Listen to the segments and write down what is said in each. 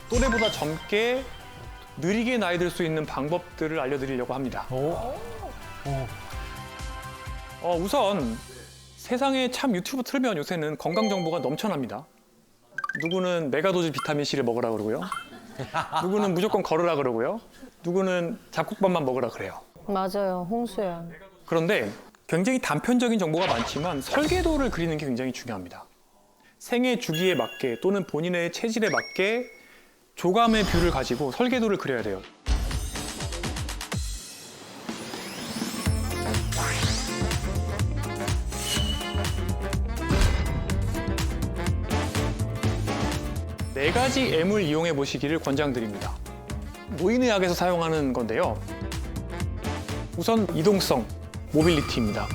또래보다 젊게 느리게 나이 들 수 있는 방법들을 알려드리려고 합니다. 우선 세상에 참 유튜브 틀면 요새는 건강 정보가 넘쳐납니다. 누구는 메가도즈 비타민 C를 먹으라 그러고요. 누구는 무조건 걸으라 그러고요. 누구는 잡곡밥만 먹으라 그래요. 맞아요, 홍수야. 그런데 굉장히 단편적인 정보가 많지만 설계도를 그리는 게 굉장히 중요합니다. 생애 주기에 맞게 또는 본인의 체질에 맞게 조감의 뷰를 가지고 설계도를 그려야 돼요. 네 가지 M을 이용해 보시기를 권장드립니다. 노인의학에서 사용하는 건데요. 우선 이동성, 모빌리티입니다.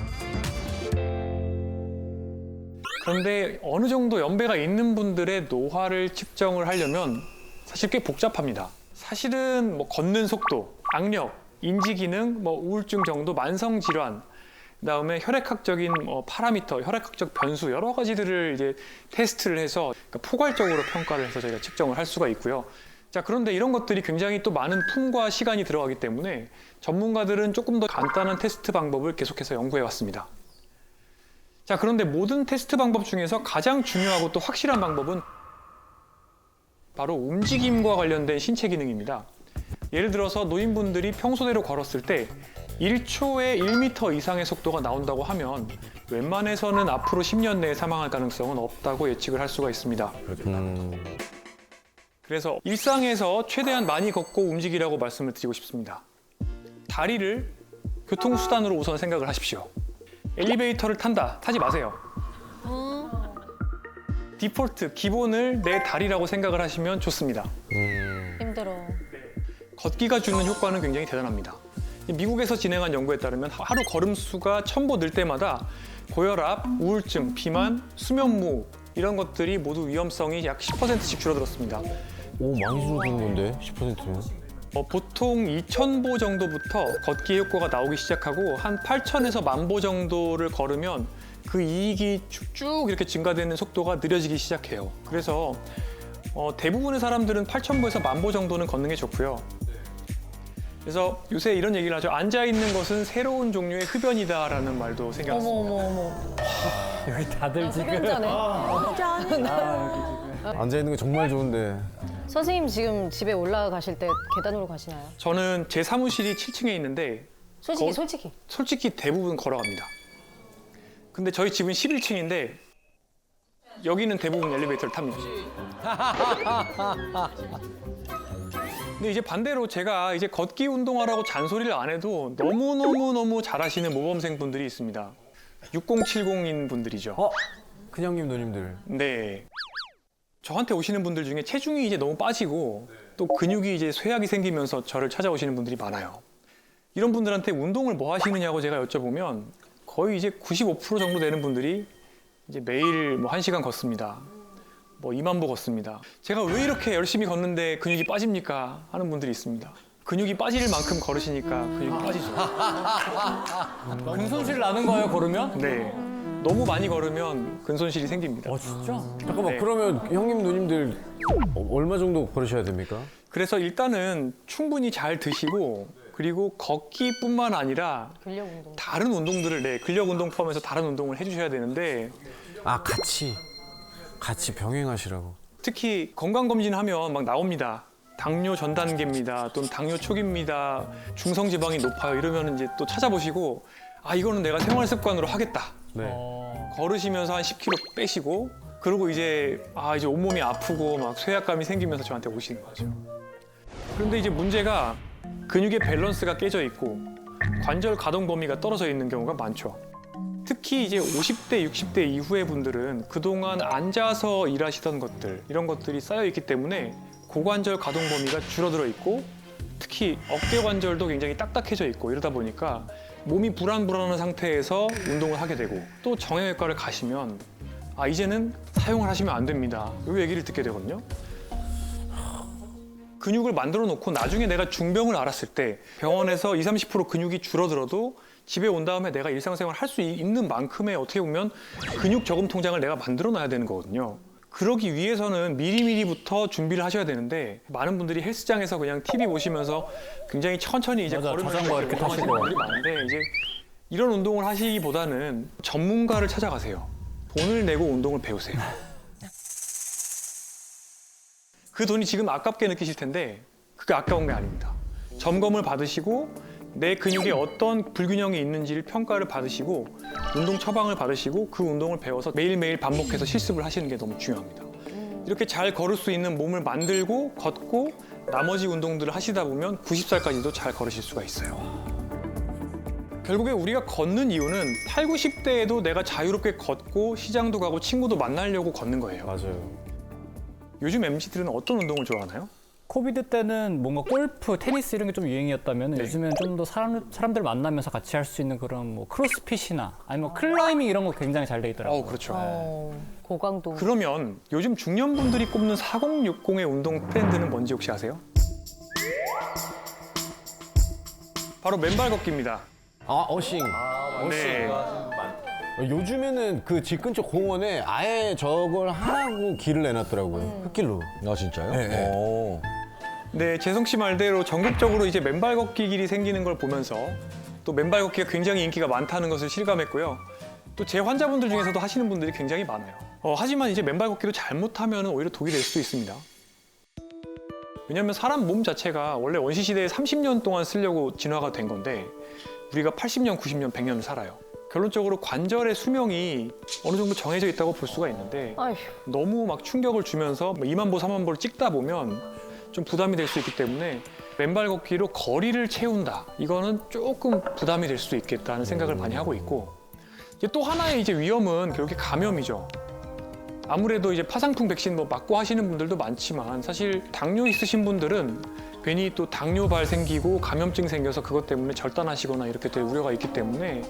그런데 어느 정도 연배가 있는 분들의 노화를 측정을 하려면 사실 꽤 복잡합니다. 사실은 뭐 걷는 속도, 악력, 인지 기능, 뭐 우울증 정도, 만성 질환, 그다음에 혈액학적인 파라미터, 혈액학적 변수 여러 가지들을 이제 테스트를 해서 그러니까 포괄적으로 평가를 해서 저희가 측정을 할 수가 있고요. 자, 그런데 이런 것들이 굉장히 또 많은 품과 시간이 들어가기 때문에 전문가들은 조금 더 간단한 테스트 방법을 계속해서 연구해 왔습니다. 자, 그런데 모든 테스트 방법 중에서 가장 중요하고 또 확실한 방법은 바로 움직임과 관련된 신체 기능입니다. 예를 들어서 노인분들이 평소대로 걸었을 때 1초에 1m 이상의 속도가 나온다고 하면 웬만해서는 앞으로 10년 내에 사망할 가능성은 없다고 예측을 할 수가 있습니다. 그래서 일상에서 최대한 많이 걷고 움직이라고 말씀을 드리고 싶습니다. 다리를 교통수단으로 우선 생각을 하십시오. 엘리베이터를 탄다, 타지 마세요. 디폴트, 기본을 내 다리라고 생각을 하시면 좋습니다. 힘들어. 걷기가 주는 효과는 굉장히 대단합니다. 미국에서 진행한 연구에 따르면 하루 걸음수가 1000보 늘 때마다 고혈압, 우울증, 비만, 수면무호 이런 것들이 모두 위험성이 약 10%씩 줄어들었습니다. 오, 많이 줄어드는 건데, 10%면? 보통 2000보 정도부터 걷기 효과가 나오기 시작하고 한 8000에서 10,000보 정도를 걸으면 그 이익이 쭉쭉 이렇게 증가되는 속도가 느려지기 시작해요. 그래서 대부분의 사람들은 8000보에서 10,000보 정도는 걷는 게 좋고요. 그래서 요새 이런 얘기를 하죠. 앉아있는 것은 새로운 종류의 흡연이다라는 말도 생겨났습니다. 어머. 여기 다들 흡연자네. 앉아있는 게 정말 좋은데. 선생님 지금 집에 올라가실 때 계단으로 가시나요? 저는 제 사무실이 7층에 있는데 솔직히 대부분 걸어갑니다. 근데 저희 집은 11층인데 여기는 대부분 엘리베이터를 탑니다. 근데 이제 반대로 제가 이제 걷기 운동하라고 잔소리를 안 해도 너무 잘하시는 모범생 분들이 있습니다. 6070인 분들이죠. 큰형님, 누님들. 네. 저한테 오시는 분들 중에 체중이 이제 너무 빠지고 또 근육이 이제 쇠약이 생기면서 저를 찾아오시는 분들이 많아요. 이런 분들한테 운동을 뭐 하시느냐고 제가 여쭤보면 거의 이제 95% 정도 되는 분들이 이제 매일 뭐 1시간 걷습니다. 뭐 20,000보 걷습니다. 제가 왜 이렇게 열심히 걷는데 근육이 빠집니까? 하는 분들이 있습니다. 근육이 빠질 만큼 걸으시니까 근육이 빠지죠. 근손실 나는 거예요, 걸으면? 네. 너무 많이 걸으면 근손실이 생깁니다. 진짜? 잠깐만, 네. 그러면 형님, 누님들 얼마 정도 걸으셔야 됩니까? 그래서 일단은 충분히 잘 드시고 그리고 걷기뿐만 아니라 근력 운동. 다른 운동들을 근력 운동 포함해서 다른 운동을 해주셔야 되는데 아, 같이 병행하시라고. 특히 건강검진하면 막 나옵니다. 당뇨 전 단계입니다. 또는 당뇨 초기입니다. 중성지방이 높아요. 이러면 이제 또 찾아보시고 아 이거는 내가 생활 습관으로 하겠다. 네. 걸으시면서 한 10kg 빼시고 그리고 이제 이제 온몸이 아프고 막 쇠약감이 생기면서 저한테 오시는 거죠. 그런데 이제 문제가 근육의 밸런스가 깨져 있고 관절 가동 범위가 떨어져 있는 경우가 많죠. 특히 이제 50대, 60대 이후의 분들은 그동안 앉아서 일하시던 것들 이런 것들이 쌓여 있기 때문에 고관절 가동 범위가 줄어들어 있고 특히 어깨 관절도 굉장히 딱딱해져 있고 이러다 보니까 몸이 불안불안한 상태에서 운동을 하게 되고 또 정형외과를 가시면 이제는 사용을 하시면 안 됩니다. 이 얘기를 듣게 되거든요. 근육을 만들어 놓고 나중에 내가 중병을 앓았을 때 병원에서 20, 30% 근육이 줄어들어도 집에 온 다음에 내가 일상생활 할 수 있는 만큼의 어떻게 보면 근육 저금 통장을 내가 만들어 놔야 되는 거거든요. 그러기 위해서는 미리미리부터 준비를 하셔야 되는데 많은 분들이 헬스장에서 그냥 TV 보시면서 굉장히 천천히 이제 맞아, 걸으면서 자전거 이렇게 운동하시는 타시고. 분들이 많은데 이제 이런 운동을 하시기보다는 전문가를 찾아가세요. 돈을 내고 운동을 배우세요. 그 돈이 지금 아깝게 느끼실 텐데 그게 아까운 게 아닙니다. 점검을 받으시고 내 근육에 어떤 불균형이 있는지를 평가를 받으시고 운동 처방을 받으시고 그 운동을 배워서 매일매일 반복해서 실습을 하시는 게 너무 중요합니다. 이렇게 잘 걸을 수 있는 몸을 만들고 걷고 나머지 운동들을 하시다 보면 90살까지도 잘 걸으실 수가 있어요. 결국에 우리가 걷는 이유는 8, 90대에도 내가 자유롭게 걷고 시장도 가고 친구도 만나려고 걷는 거예요. 맞아요. 요즘 MZ들은 어떤 운동을 좋아하나요? 코비드 때는 뭔가 골프, 테니스 이런 게 좀 유행이었다면 네. 요즘엔 좀 더 사람들 만나면서 같이 할 수 있는 그런 뭐 크로스핏이나 아니면 클라이밍 이런 거 굉장히 잘 돼 있더라고요. 그렇죠. 고강도. 그러면 요즘 중년분들이 꼽는 4060의 운동 트렌드는 뭔지 혹시 아세요? 바로 맨발 걷기입니다. 아, 어싱. 네. 요즘에는 그 집 근처 공원에 아예 저걸 하라고 길을 내놨더라고요. 흙길로. 아 진짜요? 네. 오. 네, 재성 씨 말대로 전국적으로 이제 맨발 걷기 길이 생기는 걸 보면서 또 맨발 걷기가 굉장히 인기가 많다는 것을 실감했고요. 또 제 환자분들 중에서도 하시는 분들이 굉장히 많아요. 하지만 이제 맨발 걷기도 잘못하면 오히려 독이 될 수도 있습니다. 왜냐하면 사람 몸 자체가 원래 원시시대에 30년 동안 쓰려고 진화가 된 건데 우리가 80년, 90년, 100년을 살아요. 결론적으로 관절의 수명이 어느 정도 정해져 있다고 볼 수가 있는데 아휴. 너무 막 충격을 주면서 2만 보, 3만 보를 찍다 보면 좀 부담이 될 수 있기 때문에 맨발 걷기로 거리를 채운다. 이거는 조금 부담이 될 수 있겠다는 생각을 많이 하고 있고 이제 또 하나의 이제 위험은 결국에 감염이죠. 아무래도 이제 파상풍 백신 뭐 맞고 하시는 분들도 많지만 사실 당뇨 있으신 분들은 괜히 또 당뇨발 생기고 감염증 생겨서 그것 때문에 절단하시거나 이렇게 될 우려가 있기 때문에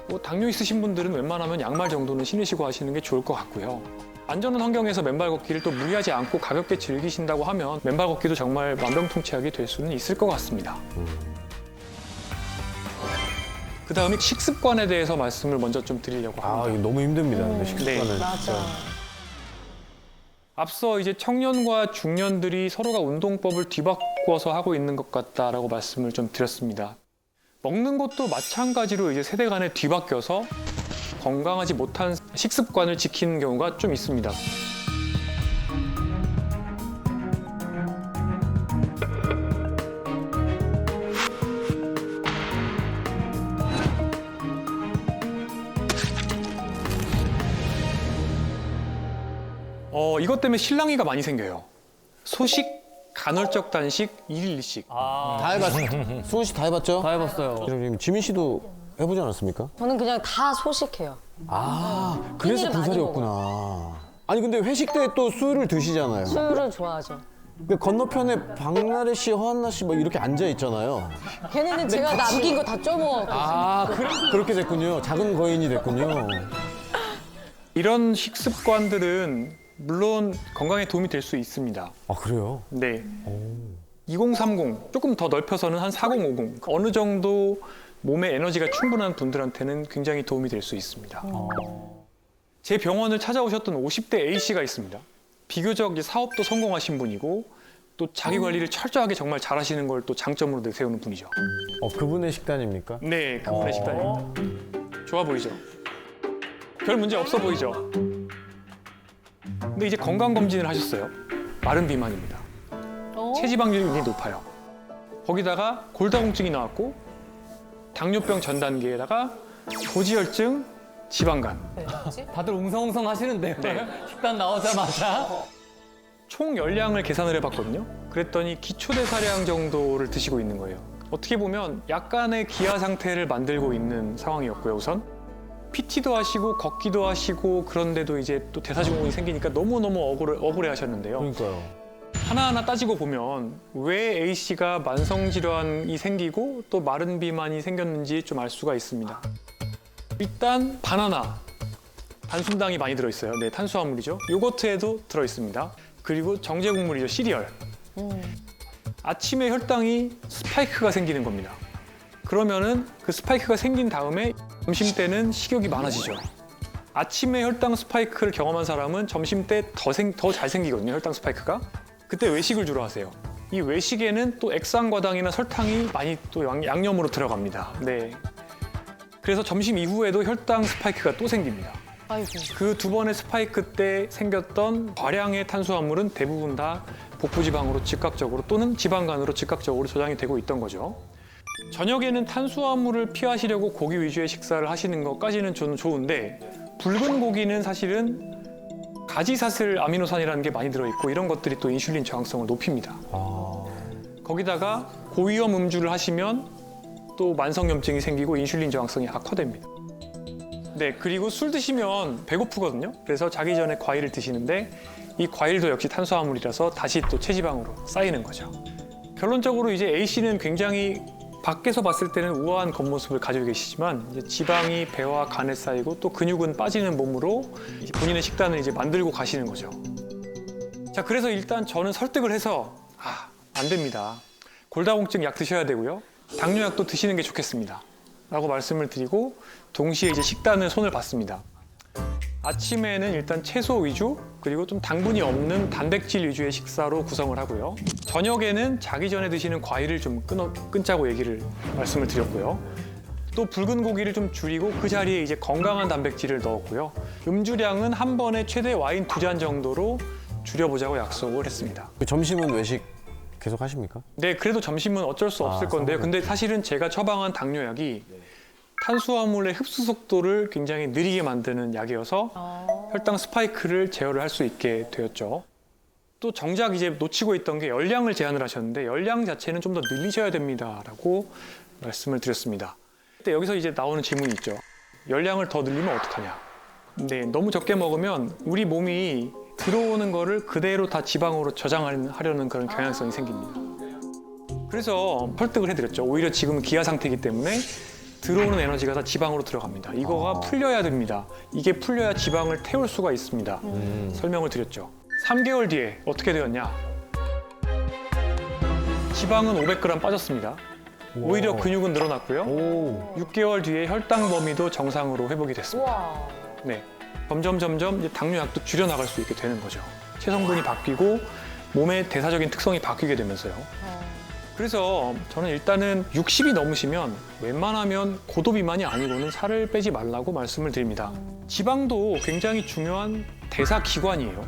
뭐 당뇨 있으신 분들은 웬만하면 양말 정도는 신으시고 하시는 게 좋을 것 같고요. 안전한 환경에서 맨발 걷기를 또 무리하지 않고 가볍게 즐기신다고 하면 맨발 걷기도 정말 만병통치약이 될 수는 있을 것 같습니다. 그 다음에 식습관에 대해서 말씀을 먼저 좀 드리려고 아, 합니다. 이거 너무 힘듭니다. 근데 식습관은. 네. 맞아. 앞서 이제 청년과 중년들이 서로가 운동법을 뒤바꿔서 하고 있는 것 같다라고 말씀을 좀 드렸습니다. 먹는 것도 마찬가지로 이제 세대 간에 뒤바뀌어서 건강하지 못한 식습관을 지키는 경우가 좀 있습니다. 이것 때문에 실랑이가 많이 생겨요. 소식, 간헐적 단식, 일일 일식. 다 해봤어요. 수은 씨 다 해봤죠? 다 해봤어요. 그럼 지민 씨도 해보지 않았습니까? 저는 그냥 다 소식해요. 아, 그래서 깻잎을 많이 군살이었구나. 아니 근데 회식 때 또 술을 드시잖아요. 술을 좋아하죠. 그 건너편에 박나래 씨, 허한나 씨 뭐 이렇게 앉아 있잖아요. 걔네는 제가 남긴 거 다 쪼먹었고. 아, 그렇게 됐군요. 작은 거인이 됐군요. 이런 식습관들은 물론 건강에 도움이 될 수 있습니다. 아, 그래요? 네. 2030, 조금 더 넓혀서는 한 4050. 어느 정도 몸에 에너지가 충분한 분들한테는 굉장히 도움이 될 수 있습니다. 제 병원을 찾아오셨던 50대 A씨가 있습니다. 비교적 이제 사업도 성공하신 분이고 또 자기 관리를 철저하게 정말 잘하시는 걸 또 장점으로 내세우는 분이죠. 그분의 식단입니까? 네, 그분의 식단입니다. 좋아 보이죠? 별 문제 없어 보이죠? 근데 이제 건강검진을 하셨어요. 마른 비만입니다. 체지방률이 굉장히 높아요. 거기다가 골다공증이 나왔고 당뇨병 전 단계에다가 고지혈증, 지방간. 다들 웅성웅성 하시는데요. 네. 식단 나오자마자. 총 열량을 계산을 해봤거든요. 그랬더니 기초대사량 정도를 드시고 있는 거예요. 어떻게 보면 약간의 기아 상태를 만들고 있는 상황이었고요. 우선 PT도 하시고 걷기도 하시고 그런데도 이제 또 대사증후군이 생기니까 너무너무 억울해하셨는데요. 그러니까요. 하나하나 따지고 보면 왜 A씨가 만성질환이 생기고 또 마른 비만이 생겼는지 좀 알 수가 있습니다. 일단 바나나, 단순당이 많이 들어있어요. 네, 탄수화물이죠. 요거트에도 들어있습니다. 그리고 정제국물이죠. 시리얼. 아침에 혈당이 스파이크가 생기는 겁니다. 그러면은 그 스파이크가 생긴 다음에 점심 때는 식욕이 많아지죠. 아침에 혈당 스파이크를 경험한 사람은 점심 때 더 잘생기거든요, 혈당 스파이크가. 그때 외식을 주로 하세요. 이 외식에는 또 액상과당이나 설탕이 많이 또 양념으로 들어갑니다. 네. 그래서 점심 이후에도 혈당 스파이크가 또 생깁니다. 아이고. 그 두 번의 스파이크 때 생겼던 과량의 탄수화물은 대부분 다 복부지방으로 즉각적으로 또는 지방간으로 즉각적으로 저장이 되고 있던 거죠. 저녁에는 탄수화물을 피하시려고 고기 위주의 식사를 하시는 것까지는 저는 좋은데 붉은 고기는 사실은 가지사슬 아미노산이라는 게 많이 들어있고 이런 것들이 또 인슐린 저항성을 높입니다. 거기다가 고위험 음주를 하시면 또 만성염증이 생기고 인슐린 저항성이 악화됩니다. 네, 그리고 술 드시면 배고프거든요. 그래서 자기 전에 과일을 드시는데 이 과일도 역시 탄수화물이라서 다시 또 체지방으로 쌓이는 거죠. 결론적으로 이제 A씨는 굉장히 밖에서 봤을 때는 우아한 겉모습을 가지고 계시지만 이제 지방이 배와 간에 쌓이고 또 근육은 빠지는 몸으로 이제 본인의 식단을 이제 만들고 가시는 거죠. 자, 그래서 일단 저는 설득을 해서 안 됩니다. 골다공증 약 드셔야 되고요. 당뇨약도 드시는 게 좋겠습니다. 라고 말씀을 드리고 동시에 이제 식단을 손을 봤습니다. 아침에는 일단 채소 위주 그리고 좀 당분이 없는 단백질 위주의 식사로 구성을 하고요. 저녁에는 자기 전에 드시는 과일을 좀 끊자고 말씀을 드렸고요. 또 붉은 고기를 좀 줄이고 그 자리에 이제 건강한 단백질을 넣었고요. 음주량은 한 번에 최대 와인 2잔 정도로 줄여보자고 약속을 했습니다. 점심은 외식 계속 하십니까? 네, 그래도 점심은 어쩔 수 없을 건데요. 근데 사실은 제가 처방한 당뇨약이 탄수화물의 흡수 속도를 굉장히 느리게 만드는 약이어서 혈당 스파이크를 제어를 할 수 있게 되었죠. 또 정작 이제 놓치고 있던 게 열량을 제한을 하셨는데 열량 자체는 좀 더 늘리셔야 됩니다라고 말씀을 드렸습니다. 근데 여기서 이제 나오는 질문이 있죠. 열량을 더 늘리면 어떡하냐? 네, 너무 적게 먹으면 우리 몸이 들어오는 거를 그대로 다 지방으로 저장하려는 그런 경향성이 생깁니다. 그래서 설득을 해드렸죠. 오히려 지금은 기아 상태이기 때문에 들어오는 에너지가 다 지방으로 들어갑니다. 이거가 풀려야 됩니다. 이게 풀려야 지방을 태울 수가 있습니다. 설명을 드렸죠. 3개월 뒤에 어떻게 되었냐? 지방은 500g 빠졌습니다. 오히려 근육은 늘어났고요. 6개월 뒤에 혈당 범위도 정상으로 회복이 됐습니다. 와. 네, 점점 이제 당뇨약도 줄여나갈 수 있게 되는 거죠. 체성분이 바뀌고 몸의 대사적인 특성이 바뀌게 되면서요. 그래서 저는 일단은 60이 넘으시면 웬만하면 고도 비만이 아니고는 살을 빼지 말라고 말씀을 드립니다. 지방도 굉장히 중요한 대사 기관이에요.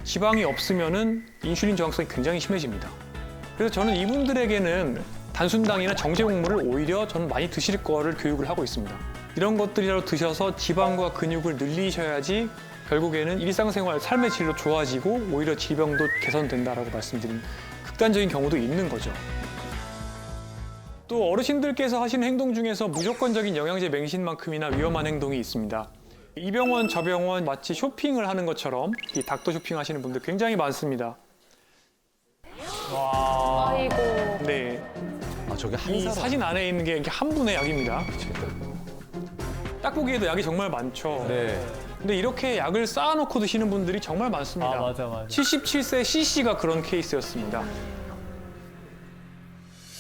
지방이 없으면은 인슐린 저항성이 굉장히 심해집니다. 그래서 저는 이분들에게는 단순당이나 정제곡물을 오히려 저는 많이 드실 거를 교육을 하고 있습니다. 이런 것들이라도 드셔서 지방과 근육을 늘리셔야지 결국에는 일상생활 삶의 질도 좋아지고 오히려 질병도 개선된다라고 말씀드린 극단적인 경우도 있는 거죠. 또 어르신들께서 하시는 행동 중에서 무조건적인 영양제 맹신만큼이나 위험한 행동이 있습니다. 이 병원 저 병원 마치 쇼핑을 하는 것처럼 이 닥터 쇼핑 하시는 분들 굉장히 많습니다. 아이고. 네, 저게 한 이 사람. 사진 안에 있는 게 이렇게 한 분의 약입니다. 딱 보기에도 약이 정말 많죠. 네. 근데 이렇게 약을 쌓아놓고 드시는 분들이 정말 많습니다. 맞아. 77세 CC가 그런 케이스였습니다.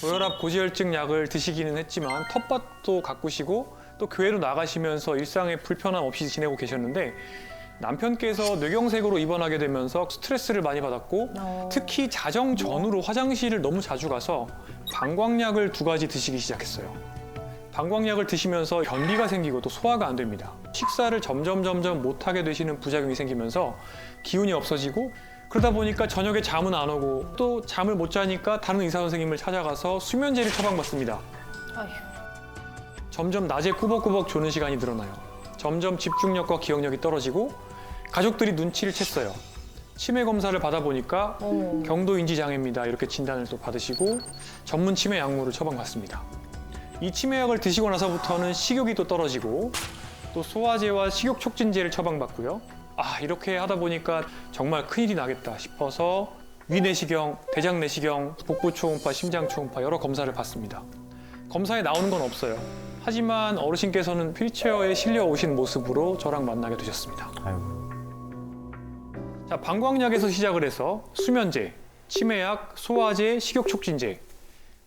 고혈압, 고지혈증 약을 드시기는 했지만 텃밭도 가꾸시고 또 교회로 나가시면서 일상에 불편함 없이 지내고 계셨는데 남편께서 뇌경색으로 입원하게 되면서 스트레스를 많이 받았고 특히 자정 전후로 화장실을 너무 자주 가서 방광약을 2가지 드시기 시작했어요. 방광약을 드시면서 변비가 생기고 또 소화가 안 됩니다. 식사를 점점 못하게 되시는 부작용이 생기면서 기운이 없어지고 그러다 보니까 저녁에 잠은 안 오고 또 잠을 못 자니까 다른 의사 선생님을 찾아가서 수면제를 처방받습니다. 아휴. 점점 낮에 꾸벅꾸벅 조는 시간이 늘어나요. 점점 집중력과 기억력이 떨어지고 가족들이 눈치를 챘어요. 치매 검사를 받아보니까 경도인지 장애입니다. 이렇게 진단을 또 받으시고 전문 치매 약물을 처방받습니다. 이 치매약을 드시고 나서부터는 식욕이 또 떨어지고 또 소화제와 식욕 촉진제를 처방받고요. 이렇게 하다 보니까 정말 큰일이 나겠다 싶어서 위내시경, 대장내시경, 복부 초음파, 심장 초음파 여러 검사를 받습니다. 검사에 나오는 건 없어요. 하지만 어르신께서는 휠체어에 실려 오신 모습으로 저랑 만나게 되셨습니다. 아이고. 자, 방광약에서 시작을 해서 수면제, 치매약, 소화제, 식욕 촉진제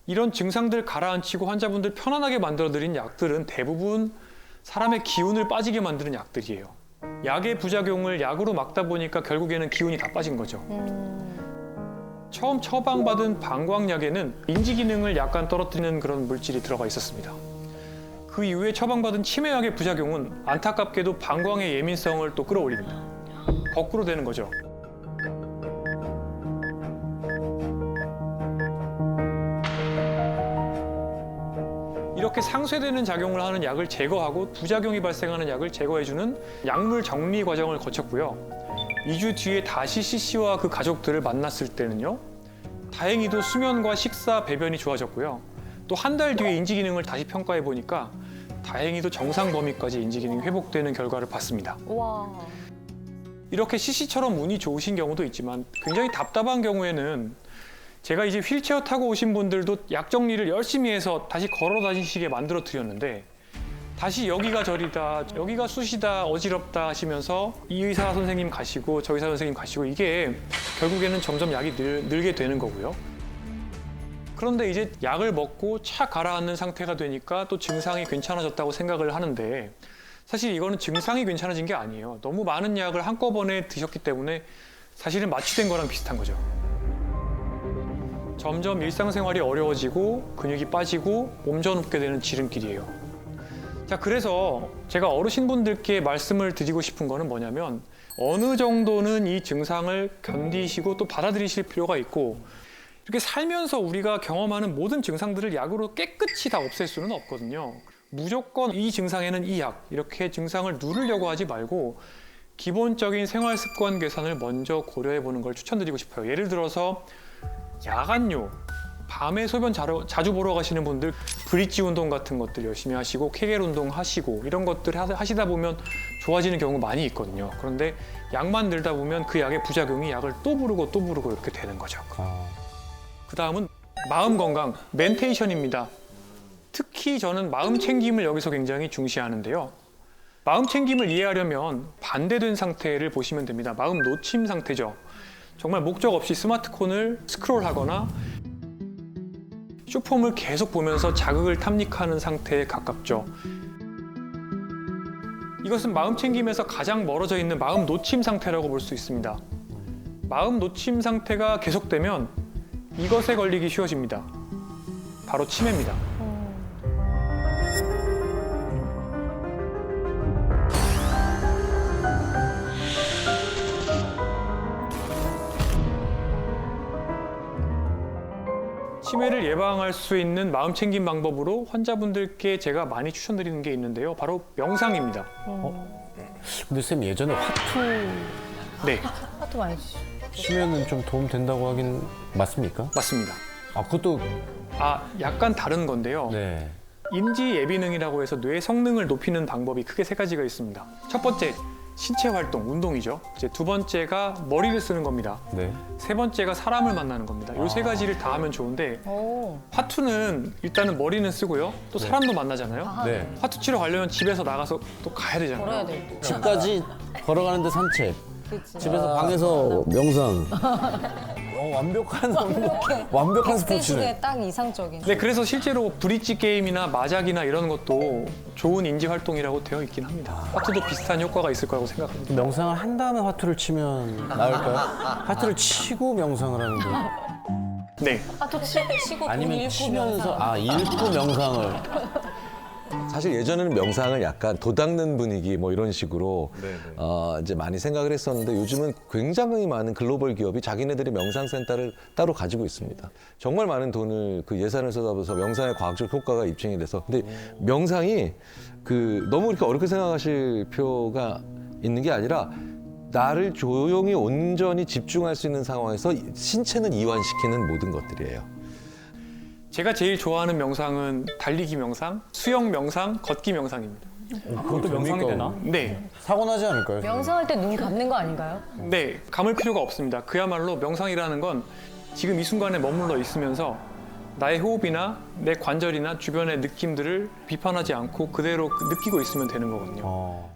이런 증상들 가라앉히고 환자분들 편안하게 만들어드린 약들은 대부분 사람의 기운을 빠지게 만드는 약들이에요. 약의 부작용을 약으로 막다 보니까 결국에는 기운이 다 빠진 거죠. 처음 처방받은 방광약에는 인지 기능을 약간 떨어뜨리는 그런 물질이 들어가 있었습니다. 그 이후에 처방받은 치매약의 부작용은 안타깝게도 방광의 예민성을 또 끌어올립니다. 거꾸로 되는 거죠. 이렇게 상쇄되는 작용을 하는 약을 제거하고 부작용이 발생하는 약을 제거해주는 약물 정리 과정을 거쳤고요. 2주 뒤에 다시 CC와 그 가족들을 만났을 때는요. 다행히도 수면과 식사, 배변이 좋아졌고요. 또 한 달 뒤에 인지 기능을 다시 평가해 보니까 다행히도 정상 범위까지 인지 기능이 회복되는 결과를 봤습니다. 와. 이렇게 CC처럼 운이 좋으신 경우도 있지만 굉장히 답답한 경우에는 제가 이제 휠체어 타고 오신 분들도 약 정리를 열심히 해서 다시 걸어 다니시게 만들어 드렸는데 다시 여기가 저리다, 여기가 쑤시다, 어지럽다 하시면서 이 의사 선생님 가시고 저 의사 선생님 가시고 이게 결국에는 점점 약이 늘게 되는 거고요. 그런데 이제 약을 먹고 차 가라앉는 상태가 되니까 또 증상이 괜찮아졌다고 생각을 하는데 사실 이거는 증상이 괜찮아진 게 아니에요. 너무 많은 약을 한꺼번에 드셨기 때문에 사실은 마취된 거랑 비슷한 거죠. 점점 일상생활이 어려워지고 근육이 빠지고 몸져눕게 되는 지름길이에요. 자, 그래서 제가 어르신분들께 말씀을 드리고 싶은 거는 뭐냐면 어느 정도는 이 증상을 견디시고 또 받아들이실 필요가 있고 이렇게 살면서 우리가 경험하는 모든 증상들을 약으로 깨끗이 다 없앨 수는 없거든요. 무조건 이 증상에는 이 약, 이렇게 증상을 누르려고 하지 말고 기본적인 생활 습관 개선을 먼저 고려해 보는 걸 추천드리고 싶어요. 예를 들어서 야간요, 밤에 소변 자주 보러 가시는 분들 브릿지 운동 같은 것들 열심히 하시고 케겔 운동 하시고 이런 것들 하시다 보면 좋아지는 경우 많이 있거든요. 그런데 약만 들다 보면 그 약의 부작용이 약을 또 부르고 또 부르고 이렇게 되는 거죠. 그 다음은 마음 건강, 멘테이션입니다. 특히 저는 마음 챙김을 여기서 굉장히 중시하는데요. 마음 챙김을 이해하려면 반대된 상태를 보시면 됩니다. 마음 놓침 상태죠. 정말 목적 없이 스마트폰을 스크롤하거나 쇼폼을 계속 보면서 자극을 탐닉하는 상태에 가깝죠. 이것은 마음 챙김에서 가장 멀어져 있는 마음 놓침 상태라고 볼 수 있습니다. 마음 놓침 상태가 계속되면 이것에 걸리기 쉬워집니다. 바로 치매입니다. 치매를 예방할 수 있는 마음 챙김 방법으로 환자분들께 제가 많이 추천드리는 게 있는데요. 바로 명상입니다. 근데 쌤 예전에 화투 네, 하도 많이 주시죠. 치면은 좀 도움 된다고 하긴 맞습니까? 맞습니다. 아 그것도 약간 다른 건데요. 네. 인지 예비능이라고 해서 뇌 성능을 높이는 방법이 크게 세 가지가 있습니다. 첫 번째, 신체 활동, 운동이죠. 이제 두 번째가 머리를 쓰는 겁니다. 네. 세 번째가 사람을 만나는 겁니다. 이 세 가지를 다 하면 좋은데 오. 화투는 일단은 머리는 쓰고요. 또 사람도 만나잖아요. 네. 화투 치러 가려면 집에서 나가서 또 가야 되잖아요. 걸어야 돼. 집까지 걸어가는데 산책. 그치. 집에서 방에서 명상. 완벽한 스포츠네. 스테이지에 딱 이상적인. 네, 그래서 실제로 브릿지 게임이나 마작이나 이런 것도 좋은 인지 활동이라고 되어 있긴 합니다. 화투도 비슷한 효과가 있을 거라고 생각합니다. 명상을 한 다음에 화투를 치면 나을까요? 화투를 치고 명상을 하는 거. 네, 하도 치고 돈 아니면 잃고 치면서 명상. 읽고 명상을. 사실 예전에는 명상을 약간 도닦는 분위기 뭐 이런 식으로 이제 많이 생각을 했었는데 요즘은 굉장히 많은 글로벌 기업이 자기네들이 명상센터를 따로 가지고 있습니다. 정말 많은 돈을 그 예산을 쏟아부어서 명상의 과학적 효과가 입증이 돼서 근데 명상이 그 너무 이렇게 어렵게 생각하실 필요가 있는 게 아니라 나를 조용히 온전히 집중할 수 있는 상황에서 신체는 이완시키는 모든 것들이에요. 제가 제일 좋아하는 명상은 달리기 명상, 수영 명상, 걷기 명상입니다. 그것도 명상이 되나? 네, 사고 나지 않을까요? 명상할 때 눈 감는 거 아닌가요? 네, 감을 필요가 없습니다. 그야말로 명상이라는 건 지금 이 순간에 머물러 있으면서 나의 호흡이나 내 관절이나 주변의 느낌들을 비판하지 않고 그대로 느끼고 있으면 되는 거거든요.